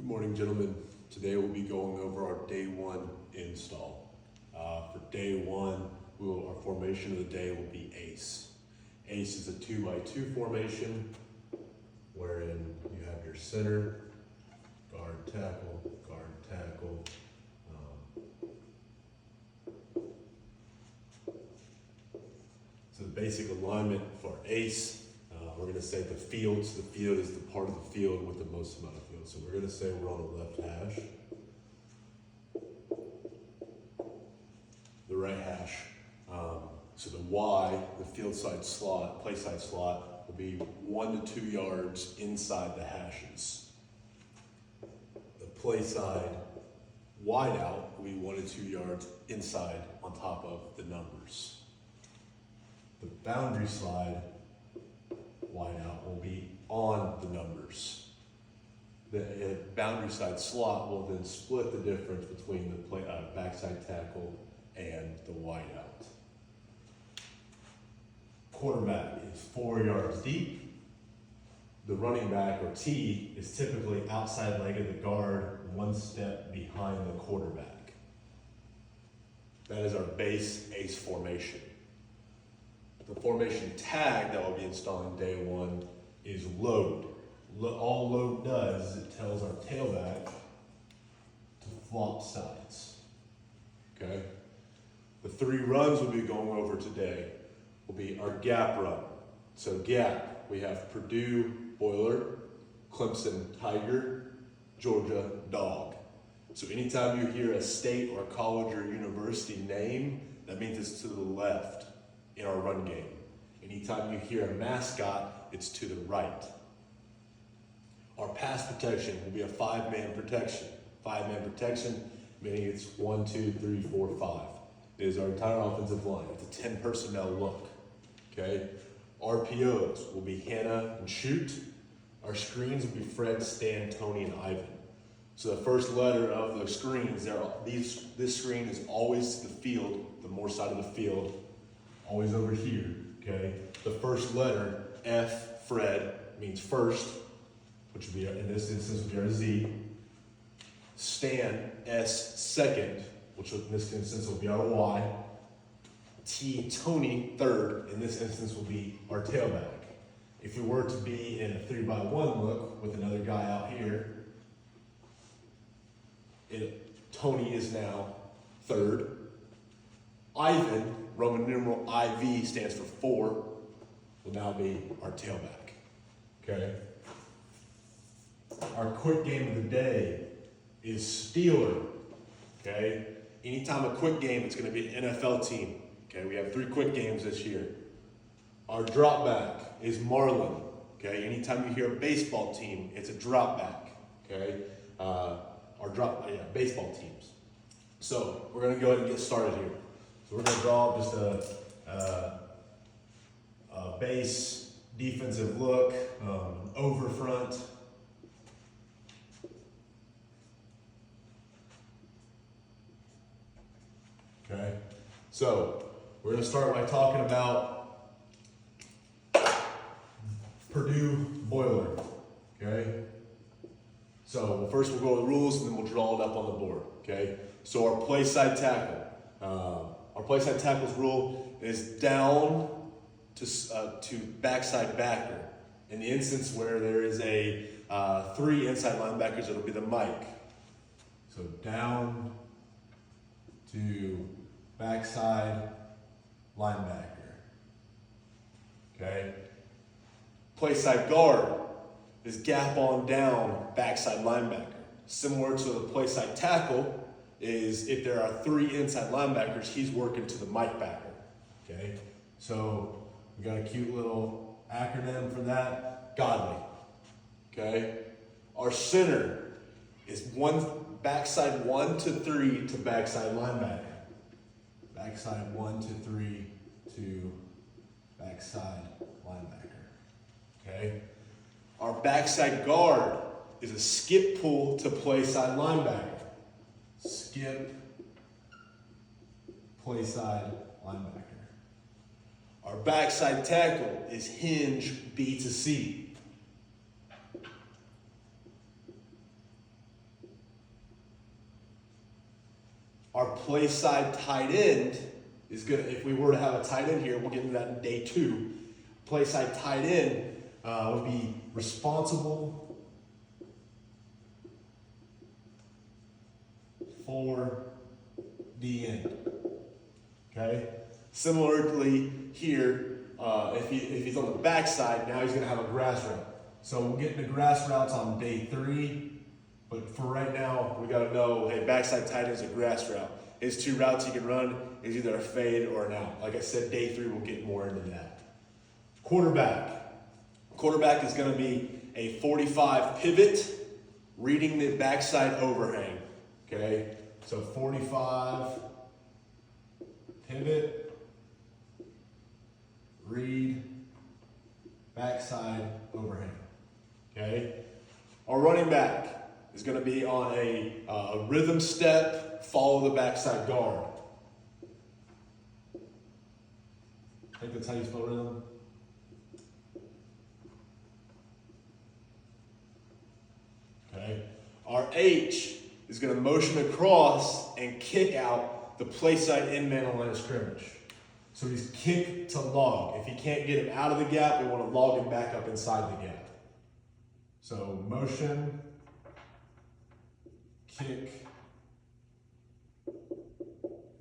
Good morning, gentlemen. Today we'll be going over our day one install. For day one, our formation of the day will be ace. Ace is a 2x2 formation wherein you have your center, guard, tackle. So the basic alignment for ace, we're going to say the field. So the field is the part of the field with the most amount of field. So we're going to say we're on the left hash. The right hash. So the Y, the field side slot, play side slot, will be 1 to 2 yards inside the hashes. The play side wide out will be 1 to 2 yards inside on top of the numbers. The boundary slide wide out will be on the numbers. The boundary side slot will then split the difference between the backside tackle and the wide out. Quarterback is 4 yards deep. The running back, or T, is typically outside leg of the guard, 1 step behind the quarterback. That is our base ace formation. The formation tag that we'll be installing day one is load. All load does is it tells our tailback to flop sides. Okay? The 3 runs we'll be going over today will be our gap run. So gap, we have Purdue, Boiler, Clemson, Tiger, Georgia, Dog. So anytime you hear a state or college or university name, that means it's to the left in our run game. Anytime you hear a mascot, it's to the right. Our pass protection will be a 5-man protection. 5-man protection, meaning it's 1, 2, 3, 4, 5. It is our entire offensive line. It's a 10 personnel look. Okay? RPOs will be Hannah and Shoot. Our screens will be Fred, Stan, Tony, and Ivan. So the first letter of the screens, this screen is always to the field, the more side of the field, always over here, okay? The first letter, F, Fred, means first, which would be, in this instance, would be our Z. Stan, S, second, which in this instance will be our Y. T, Tony, third, in this instance will be our tailback. If we were to be in a 3x1 look with another guy out here, Tony is now third. Ivan, Roman numeral IV stands for 4, will now be our tailback. Okay? Our quick game of the day is Steeler. Okay? Anytime a quick game, it's going to be an NFL team. Okay? We have 3 quick games this year. Our drop back is Marlin. Okay? Anytime you hear a baseball team, it's a drop back. Okay? Baseball teams. So we're going to go ahead and get started here. So we're going to draw just a base defensive look, over front. Okay, so we're going to start by talking about Purdue Boiler. Okay, so first we'll go over the rules and then we'll draw it up on the board. Okay, so our play side tackle. Our play side tackles rule is down to backside backer. In the instance where there is a 3 inside linebackers, it'll be the Mike. So down to backside linebacker. Okay. Play side guard is gap on down backside linebacker. Similar to the play side tackle is if there are 3 inside linebackers, he's working to the Mike backer. Okay. So we got a cute little acronym for that. Godly. Okay. Our center is backside 1 to 3 to backside linebacker. Backside 1 to 3 to backside linebacker. Okay. Our backside guard is a skip pull to play side linebacker. Skip, play side linebacker. Our backside tackle is hinge B to C. Our play side tight end is gonna, if we were to have a tight end here, we'll get into that in day 2. Play side tight end would be responsible for the end. Okay? Similarly here, if he's on the backside, now he's gonna have a grass route. So we'll get into grass routes on day 3. But for right now, we gotta know, hey, backside tight end is a grass route. His 2 routes he can run is either a fade or an out. Like I said, day 3 we'll get more into that. Quarterback. Quarterback is gonna be a 45 pivot, reading the backside overhang. Okay, so 45 pivot, read backside overhang. Okay, our running back is going to be on a rhythm step, follow the backside guard. I think that's how you spell rhythm. Okay. Our H is going to motion across and kick out the play side end man on line of scrimmage. So he's kick to log. If he can't get him out of the gap, we want to log him back up inside the gap. So motion, kick,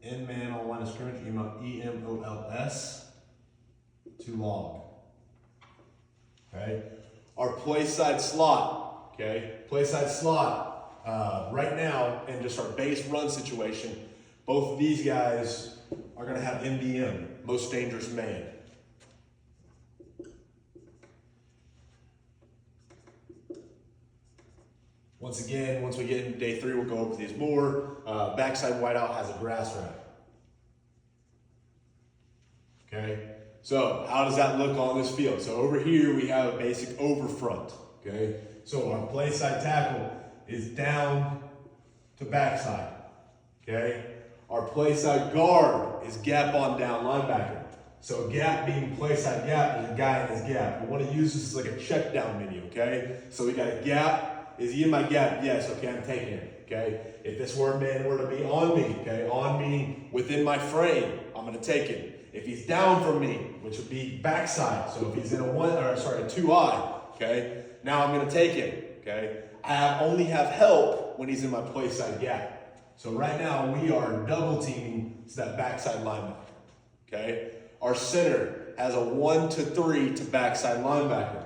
end man on line of scrimmage, EMOLS, to log. Okay. Our play side slot. Okay. Play side slot. Right now, in just our base run situation, both of these guys are going to have MDM, most dangerous man. Once again, once we get into day 3, we'll go over these more. Backside wideout has a grass route. Okay, so how does that look on this field? So over here we have a basic over front. Okay, so our play side tackle is down to backside. Okay, our play side guard is gap on down linebacker. So gap being play side gap is a guy in his gap. We want to use this as like a check down menu. Okay, so we got a gap. Is he in my gap? Yes, okay, I'm taking him, okay? If this man were to be on me, okay, on me within my frame, I'm gonna take him. If he's down from me, which would be backside, so if he's in a 2 eye, okay, now I'm gonna take him, okay? I only have help when he's in my play side gap. So right now we are double teaming to that backside linebacker, okay? Our center has a 1 to 3 to backside linebacker.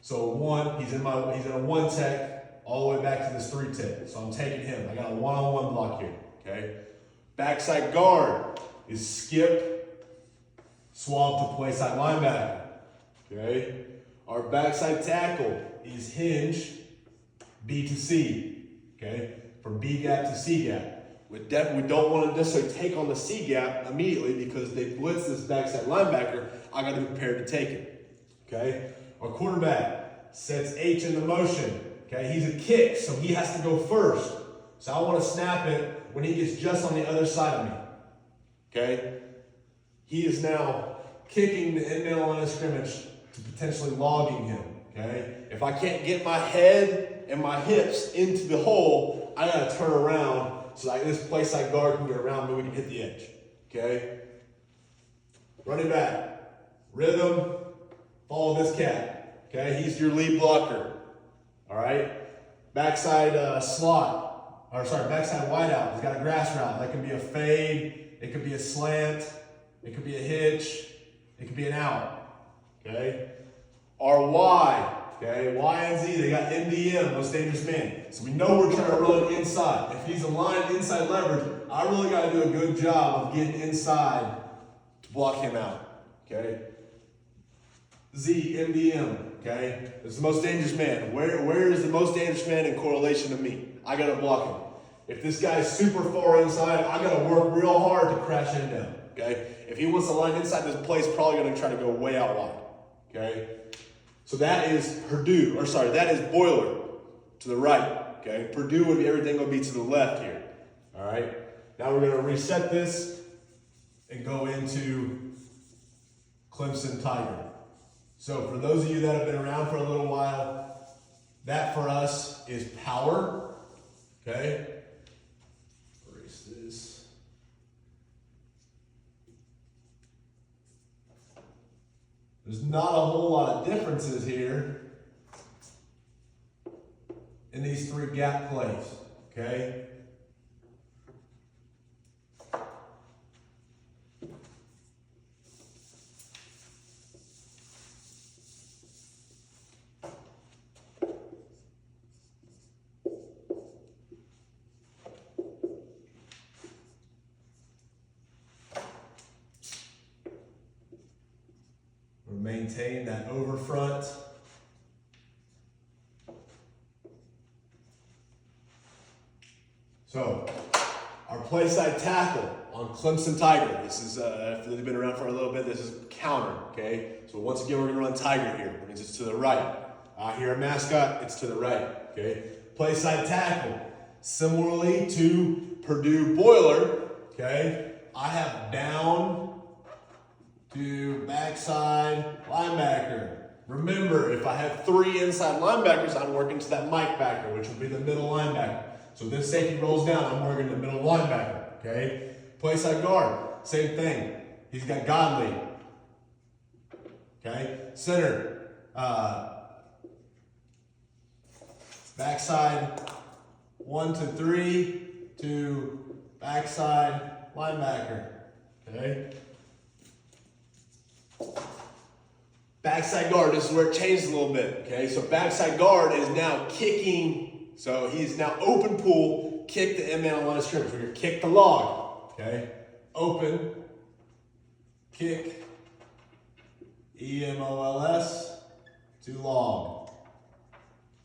So he's in a 1 tech, all the way back to this 3 tech. So I'm taking him. I got a 1-on-1 block here, okay? Backside guard is skip, swap to play side linebacker, okay? Our backside tackle is hinge, B to C, okay? From B gap to C gap. We don't want to necessarily take on the C gap immediately because they blitz this backside linebacker. I got to be prepared to take it, okay? Our quarterback sets H into motion. Okay, he's a kick, so he has to go first. So I want to snap it when he gets just on the other side of me. Okay? He is now kicking the end man line of scrimmage to potentially logging him. Okay? If I can't get my head and my hips into the hole, I gotta turn around so that this play side guard can get around me, we can hit the edge. Okay? Running back. Rhythm. Follow this cat. Okay? He's your lead blocker. All right, backside backside wideout. He's got a grass route. That could be a fade. It could be a slant. It could be a hitch. It could be an out. Okay. Our Y. Okay. Y and Z. They got MDM, most dangerous man. So we know we're trying to run inside. If he's aligned inside leverage, I really got to do a good job of getting inside to block him out. Okay. Z, MDM. Okay, it's the most dangerous man. Where is the most dangerous man in correlation to me? I gotta block him. If this guy's super far inside, I gotta work real hard to crash him down. Okay, if he wants to line inside, this play's probably gonna try to go way out wide. Okay, so that is that is Boiler to the right. Okay, Purdue would be everything would be to the left here. All right, now we're gonna reset this and go into Clemson Tiger. So for those of you that have been around for a little while, that for us is power, okay? Erase this. There's not a whole lot of differences here in these three gap plays, okay? Maintain that over front. So, our play side tackle on Clemson Tiger. This is, if they've been around for a little bit, this is counter, okay? So once again, we're gonna run Tiger here. That means it's to the right. Here at mascot, it's to the right, okay? Play side tackle. Similarly to Purdue Boiler, okay? I have down to backside linebacker. Remember, if I have three inside linebackers, I'm working to that Mike backer, which would be the middle linebacker. So this safety rolls down, I'm working the middle linebacker, okay? Play side guard, same thing. He's got Godley, okay? Center, backside 1 to 3 to backside linebacker, okay? Backside guard, this is where it changes a little bit, okay? So backside guard is now kicking, so he's now open pull, kick the end man on line of scrimmage. We're gonna kick the log, okay? Open, kick, EMOLS to log,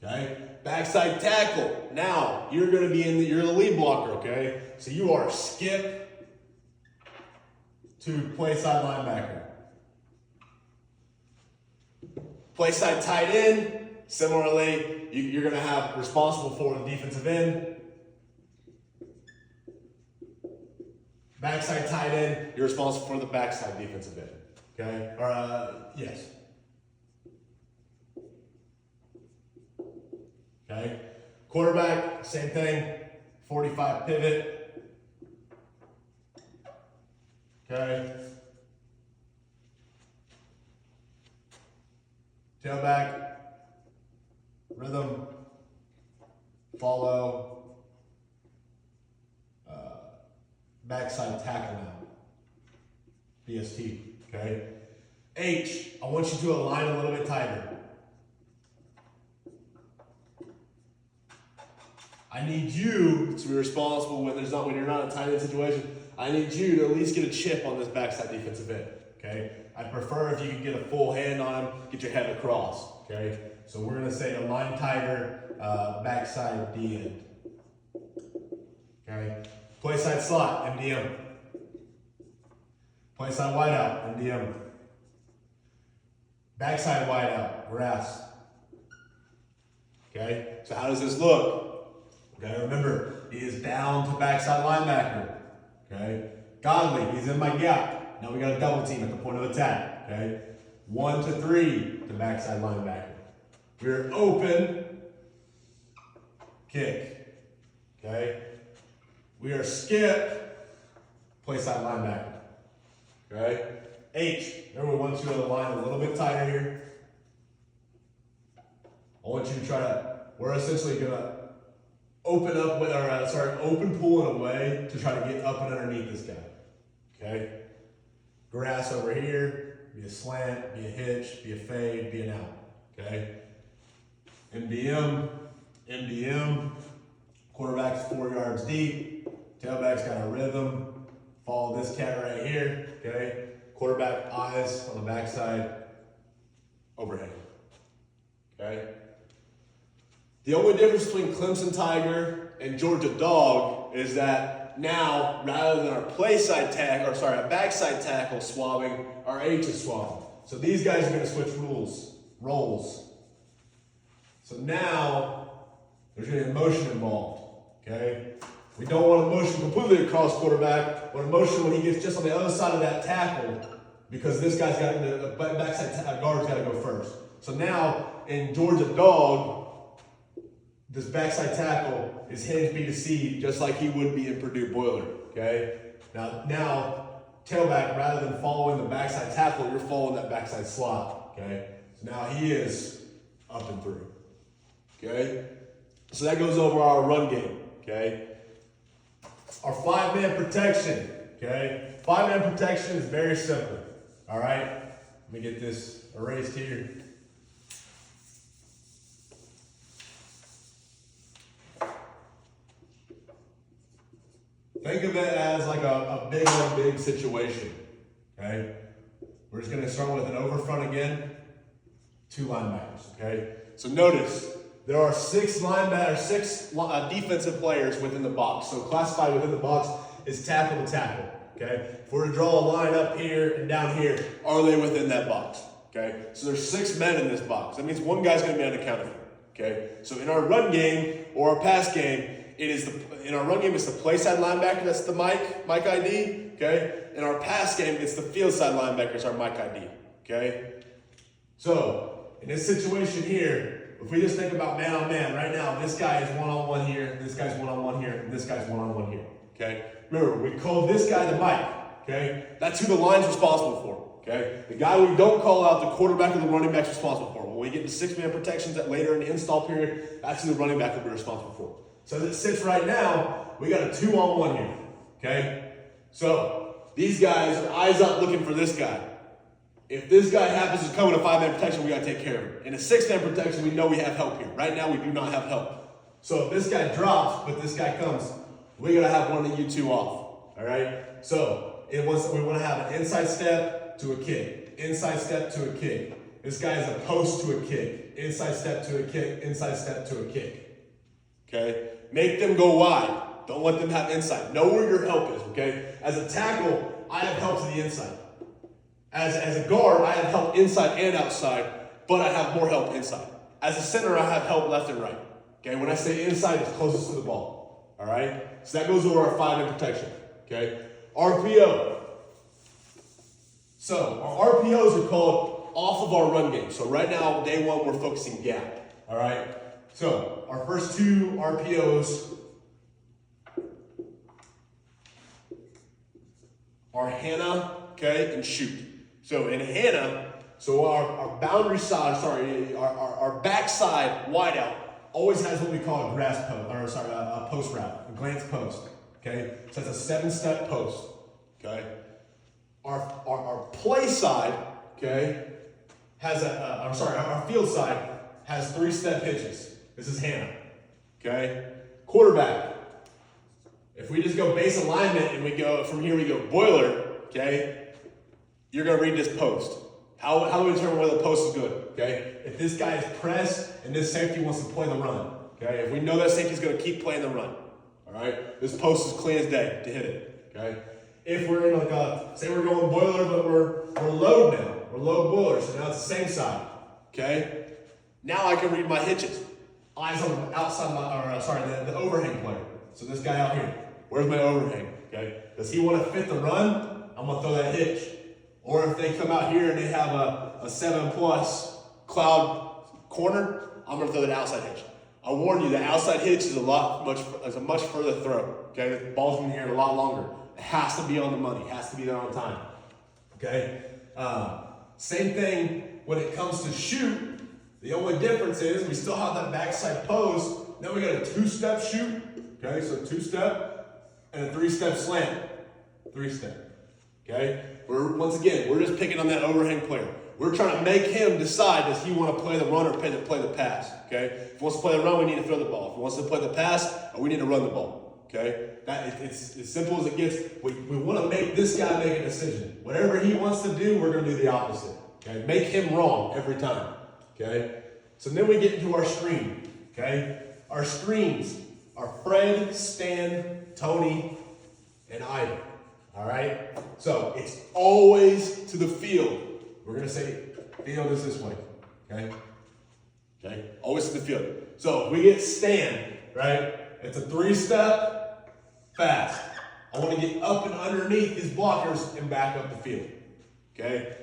okay? Backside tackle, now you're gonna be you're the lead blocker, okay? So you are skip to play side linebacker. Play side tight end, similarly, you're going to have responsible for the defensive end. Backside tight end, you're responsible for the backside defensive end. Okay? Or, yes. Okay? Quarterback, same thing. 45 pivot. Okay? Tailback, rhythm, follow, backside tackle now, BST, okay? H, I want you to align a little bit tighter. I need you to be responsible when you're not in a tight end situation. I need you to at least get a chip on this backside defensive end, okay? I'd prefer if you could get a full hand on him, get your head across, okay? So we're gonna say align tighter, backside D end, okay? Play side slot, MDM. Play side wide out, MDM. Backside wide out, grass. Okay, so how does this look? Okay, remember, he is down to backside linebacker. Okay, Godley, he's in my gap. Now we got a double team at the point of attack, okay? 1 to 3 to backside linebacker. We're open, kick, okay? We are skip, play side linebacker, okay? H, remember we want you to align a little bit tighter here. I want you to we're essentially gonna open up with open pull in a way to try to get up and underneath this guy, okay? Grass over here, be a slant, be a hitch, be a fade, be an out, okay? MDM, quarterback's 4 yards deep, tailback's got a rhythm, follow this cat right here, okay? Quarterback eyes on the backside, overhead, okay? The only difference between Clemson Tiger and Georgia Dog is that now, rather than our backside tackle swabbing, our H is swabbing. So these guys are going to switch roles. So now, there's going to be a motion involved, okay? We don't want a motion completely across quarterback, but a motion when he gets just on the other side of that tackle, because this guy's got the backside guard's got to go first. So now, in Georgia Dog, this backside tackle is hinge B to C, just like he would be in Purdue Boiler, okay? Now tailback, rather than following the backside tackle, you're following that backside slot, okay? So now he is up and through, okay? So that goes over our run game, okay? Our 5-man protection, okay? 5-man protection is very simple, all right? Let me get this erased here. Think of it as like a big on big situation, okay? We're just gonna start with an over front again, 2 linebackers, okay? So notice, there are 6 defensive players within the box. So classified within the box is tackle to tackle, okay? If we're to draw a line up here and down here, are they within that box, okay? So there's 6 men in this box. That means one guy's gonna be unaccounted for, okay? So in our run game or our pass game, in our run game, it's the play side linebacker, that's the Mike ID, okay? In our pass game, it's the field side linebackers, our Mike ID, okay? So, in this situation here, if we just think about man on man, right now, this guy is one-on-one here, this guy's one-on-one here, and this guy's one-on-one here, okay? Remember, we call this guy the Mike, okay? That's who the line's responsible for, okay? The guy we don't call out, the quarterback or the running back's responsible for. When we get to 6-man protections that later in the install period, that's who the running back will be responsible for. So as it sits right now, we got a 2-on-1 here, okay? So these guys are eyes up looking for this guy. If this guy happens to come in a 5-man protection, we gotta take care of him. In a 6-man protection, we know we have help here. Right now, we do not have help. So if this guy drops, but this guy comes, we gotta have one of you 2 off, all right? So we wanna have an inside step to a kick, inside step to a kick. This guy is a post to a kick, inside step to a kick, inside step to a kick, okay? Make them go wide. Don't let them have inside. Know where your help is, okay? As a tackle, I have help to the inside. As a guard, I have help inside and outside, but I have more help inside. As a center, I have help left and right. Okay, when I say inside, it's closest to the ball. All right? So that goes over our 5-man protection. Okay? RPO. So our RPOs are called off of our run game. So right now, day 1, we're focusing gap. All right? So our first 2 RPOs are Hannah, okay, and shoot. So in Hannah, so our boundary side, our backside wideout always has what we call a grass post, a post route, a glance post, okay? So it's a 7-step post, okay? Our play side, okay, has our field side has 3-step hitches. This is Hannah, okay? Quarterback. If we just go base alignment and we go, from here we go boiler, okay? You're gonna read this post. How do we determine whether the post is good, okay? If this guy is pressed and this safety wants to play the run, okay? If we know that safety's gonna keep playing the run, all right? This post is clean as day to hit it, okay? If we're in say we're going boiler, but we're low now. We're low boiler, so now it's the same side, okay? Now I can read my hitches. Eyes on the outside, the overhang player. So this guy out here, where's my overhang, okay? Does he want to fit the run? I'm going to throw that hitch. Or if they come out here and they have a 7+ cloud corner, I'm going to throw that outside hitch. I warn you, the outside hitch is a much further throw, okay? The ball's in here a lot longer. It has to be on the money. It has to be there on time, okay? Same thing when it comes to shoot. The only difference is we still have that backside post. Now we got a 2-step shoot. Okay, so 2-step and a 3-step slant. 3-step. Okay? Once again, we're just picking on that overhang player. We're trying to make him decide, does he want to play the run or play the pass? Okay? If he wants to play the run, we need to throw the ball. If he wants to play the pass, we need to run the ball. Okay? It's as simple as it gets. We want to make this guy make a decision. Whatever he wants to do, we're going to do the opposite. Okay? Make him wrong every time. Okay? So then we get into our screen. Okay? Our screens are Fred, Stan, Tony, and Ida. All right? So it's always to the field. We're going to say field is this way. Okay? Okay? Always to the field. So if we get Stan, right? It's a 3-step fast. I want to get up and underneath these blockers and back up the field. Okay?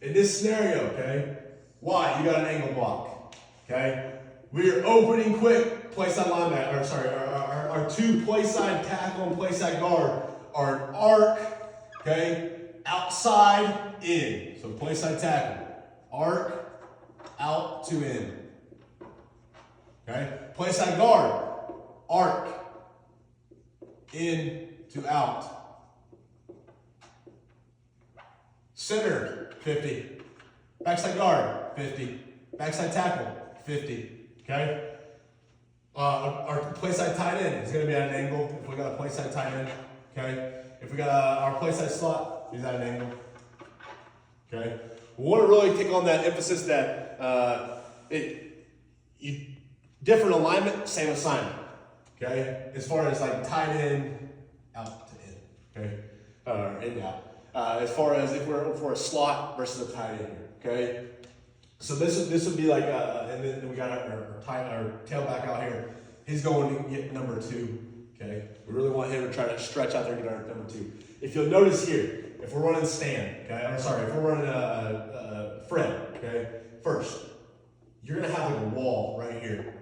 In this scenario, okay? Why? You got an angle block. Okay? We are opening quick, play side linebacker, our 2 play side tackle and play side guard are an arc, okay? outside, in. So play side tackle. Arc, out to in. Okay? Play side guard. Arc, in to out. Center, 50. Backside guard, 50. Backside tackle, 50. Okay? Our play side tight end is going to be at an angle if we got a play side tight end. Okay? If we got our play side slot, he's at an angle. Okay? We want to really take on that emphasis that different alignment, same assignment. Okay? As far as like tight end, out to in. Okay? In out. As far as if we're for a slot versus a tight end here. Okay? So this would be like, and then we got our tailback out here. He's going to get number 2. Okay, we really want him to try to stretch out there and get our number 2. If you'll notice here, if we're running Stan, okay, or sorry, if we're running Fred, okay, first, you're gonna have like a wall right here.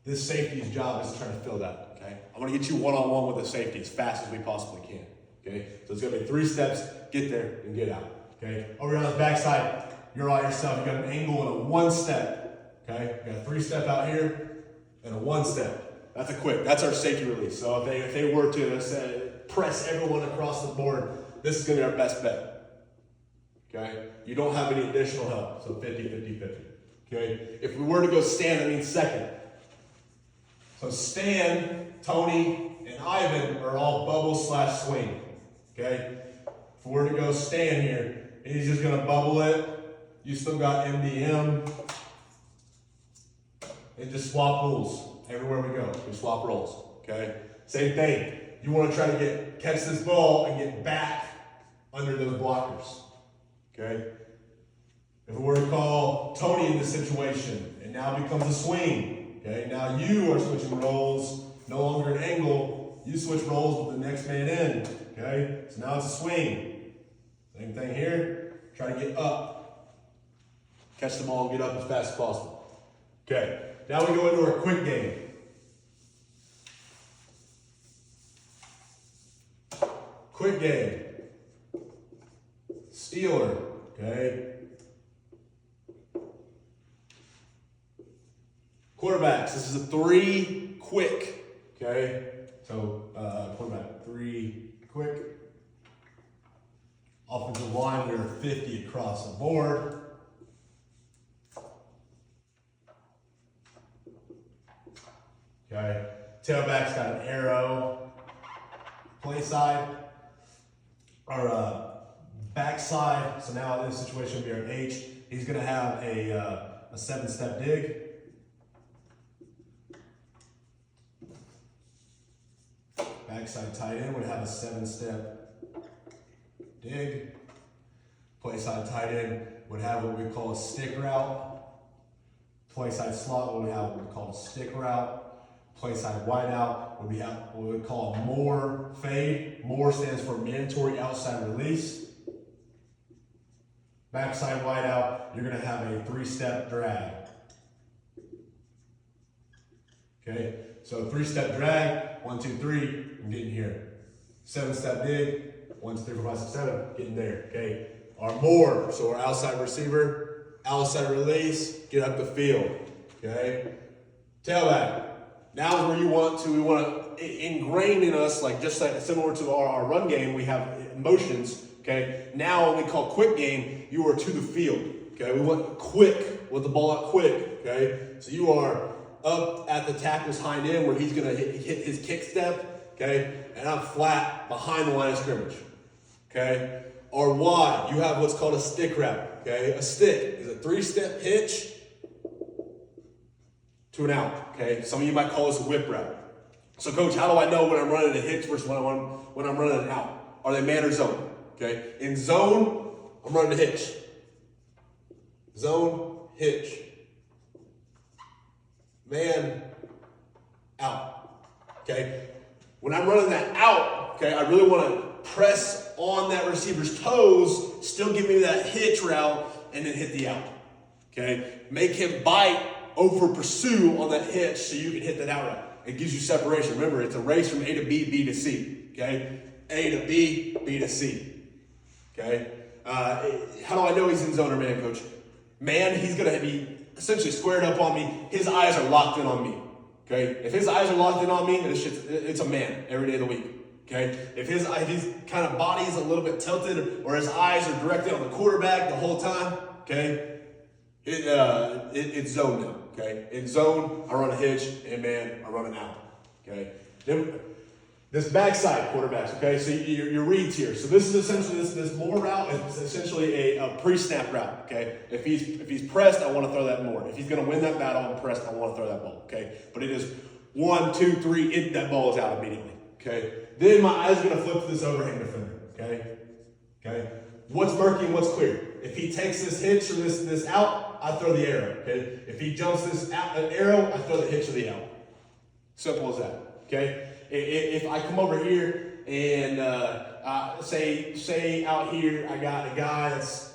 This safety's job is to try to fill that. Okay, I'm gonna get you one-on-one with the safety as fast as we possibly can. Okay, so it's gonna be 3 steps: get there and get out. Okay, over here on the backside. You're all yourself. You got an angle and a 1-step. Okay, you got a 3-step out here and a 1-step. That's a quick. That's our safety release. So if they were to press everyone across the board, this is going to be our best bet. Okay, you don't have any additional help. So 50, 50, 50. Okay, if we were to go stand, that means second. So Stan, Tony, and Ivan are all bubble/swing. Okay, if we were to go stand here, he's just going to bubble it. You still got MDM. And just swap rules. Everywhere we go, we swap roles. Okay? Same thing. You want to try to catch this ball and get back under those blockers. Okay? If we were to call Tony in this situation, it now becomes a swing. Okay? Now you are switching roles, no longer an angle. You switch roles with the next man in. Okay? So now it's a swing. Same thing here. Try to get up. Catch the ball and get up as fast as possible. Okay, now we go into our quick game. Quick game. Stealer, okay. Quarterbacks, this is a 3 quick, okay. So quarterback, 3 quick. Offensive line, we're 50 across the board. Okay, tailback's got an arrow. Play side, our backside. So now in this situation, we are an H. He's going to have a 7-step dig. Backside tight end would have a 7-step dig. Play side tight end would have what we call a stick route. Play side slot would have what we call a stick route. Play side wideout would be what we would call a more fade. More stands for mandatory outside release. Backside wideout, you're going to have a 3-step drag. Okay, so 3-step drag, 1, 2, 3, I'm getting here. 7-step dig, 1, 2, 3, 4, 5, 6, 7, getting there. Okay, our more, so our outside receiver, outside release, get up the field. Okay, tailback. Now is where we want to ingrain in us, like just like similar to our run game, we have emotions. Okay, now when we call quick game, you are to the field. Okay, we want quick with the ball out quick. Okay, so you are up at the tackle's hind end where he's going to hit his kick step. Okay, and I'm flat behind the line of scrimmage. Okay, or wide, you have what's called a stick route. Okay, a stick is a 3-step hitch to an out. Okay, some of you might call this a whip route. So, coach, how do I know when I'm running a hitch versus when I'm running an out? Are they man or zone? Okay, in zone, I'm running a hitch. Zone, hitch. Man, out. Okay, when I'm running that out, okay, I really want to press on that receiver's toes, still give me that hitch route, and then hit the out. Okay, make him bite over pursue on that hitch so you can hit that out route. It gives you separation. Remember, it's a race from A to B, B to C. Okay, A to B, B to C. okay? How do I know he's in zone or man, coach? Man, he's gonna be essentially squared up on me. His eyes are locked in on me, okay? If his eyes are locked in on me, it's a man every day of the week, okay? If his kind of body is a little bit tilted or his eyes are directed on the quarterback the whole time, okay? It's zone now, okay? In zone, I run a hitch, and man, I run an out, okay? Then, this backside quarterbacks, okay? So your reads here. So this is essentially this more route is essentially a pre-snap route, okay? If he's pressed, I want to throw that more. If he's going to win that battle and pressed, I want to throw that ball, okay? But it is 1, 2, 3, that ball is out immediately, okay? Then my eyes are going to flip to this overhang defender, okay? Okay? What's murky and what's clear? If he takes this hitch or this out, I throw the arrow, okay? If he jumps this arrow, I throw the hitch or the out. Simple as that, okay? If I come over here and say out here, I got a guy that's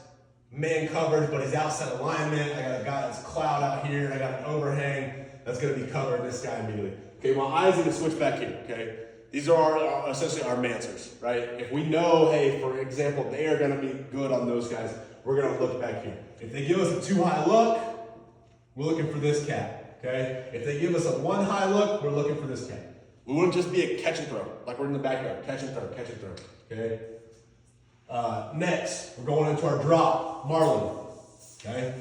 man covered, but he's outside alignment. I got a guy that's cloud out here. I got an overhang that's going to be covering this guy immediately. Okay, my eyes are going to switch back here, okay? These are essentially our mansers, right? If we know, hey, for example, they are going to be good on those guys, we're going to look back here. If they give us a too high look, we're looking for this cat, okay? If they give us a one high look, we're looking for this cat. We wouldn't just be a catch and throw, like we're in the backyard, catch and throw, okay? Next, we're going into our drop, Marlin, okay?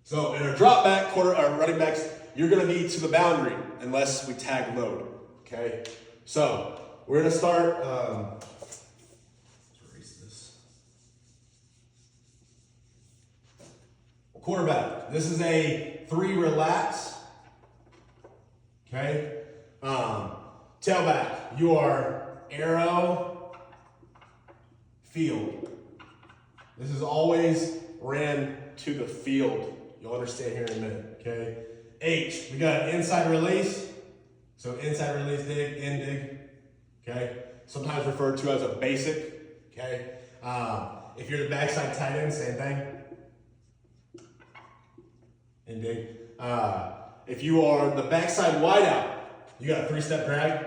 So in our drop back, running backs, you're gonna be to the boundary unless we tag load, okay? So we're gonna start, let's erase this. Quarterback, this is a 3 relax, okay? Tailback, you are arrow, field. This is always ran to the field. You'll understand here in a minute, okay? H, we got inside release. So inside release dig, in dig, okay? Sometimes referred to as a basic, okay? If you're the backside tight end, same thing. In dig. If you are the backside wideout, you got a 3-step drag.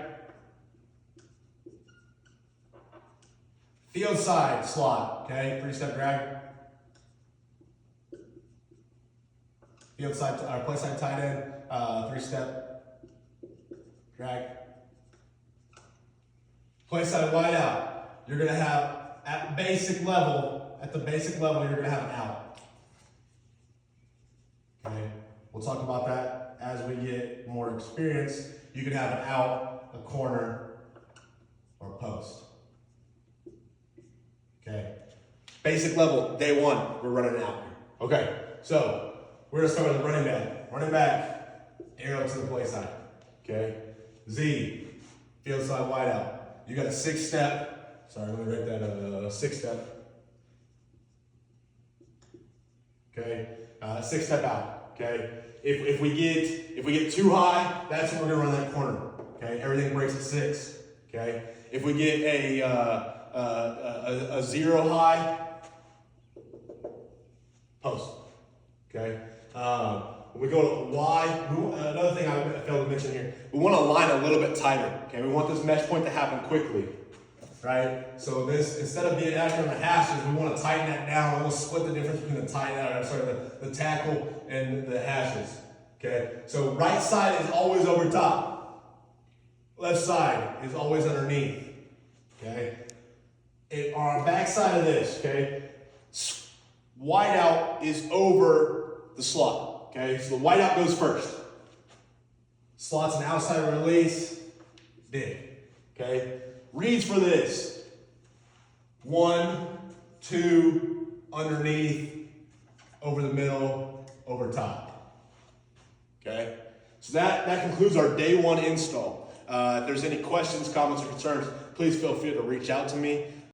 Field side slot, okay? 3-step drag. Field side, play side tight end, 3-step drag. Play side wide out. You're gonna have at the basic level, you're gonna have an out. Okay, we'll talk about that as we get more experience. You can have an out, a corner, or a post. Okay, basic level, day one, we're running an out. Okay, so we're gonna start with the running back. Running back, arrow to the play side. Okay. Z, field side wide out. You got a 6-step. Sorry, let me write that 6-step. Okay. 6-step out. Okay. If we get too high, that's when we're gonna run that corner. Okay. Everything breaks at 6. Okay. If we get a 0 high, post. Okay. When we go to Y, another thing I failed to mention here, we want to line a little bit tighter. Okay, we want this mesh point to happen quickly, right? So this, instead of being accurate on the hashes, we want to tighten that down. We'll split the difference between the tackle and the hashes. Okay, so right side is always over top. Left side is always underneath. Okay, on our back side of this, okay, wide out is over the slot, okay? So the wideout goes first. Slot's an outside release, dig, okay? Reads for this. 1, 2, underneath, over the middle, over top, okay? So that concludes our day one install. If there's any questions, comments, or concerns, please feel free to reach out to me.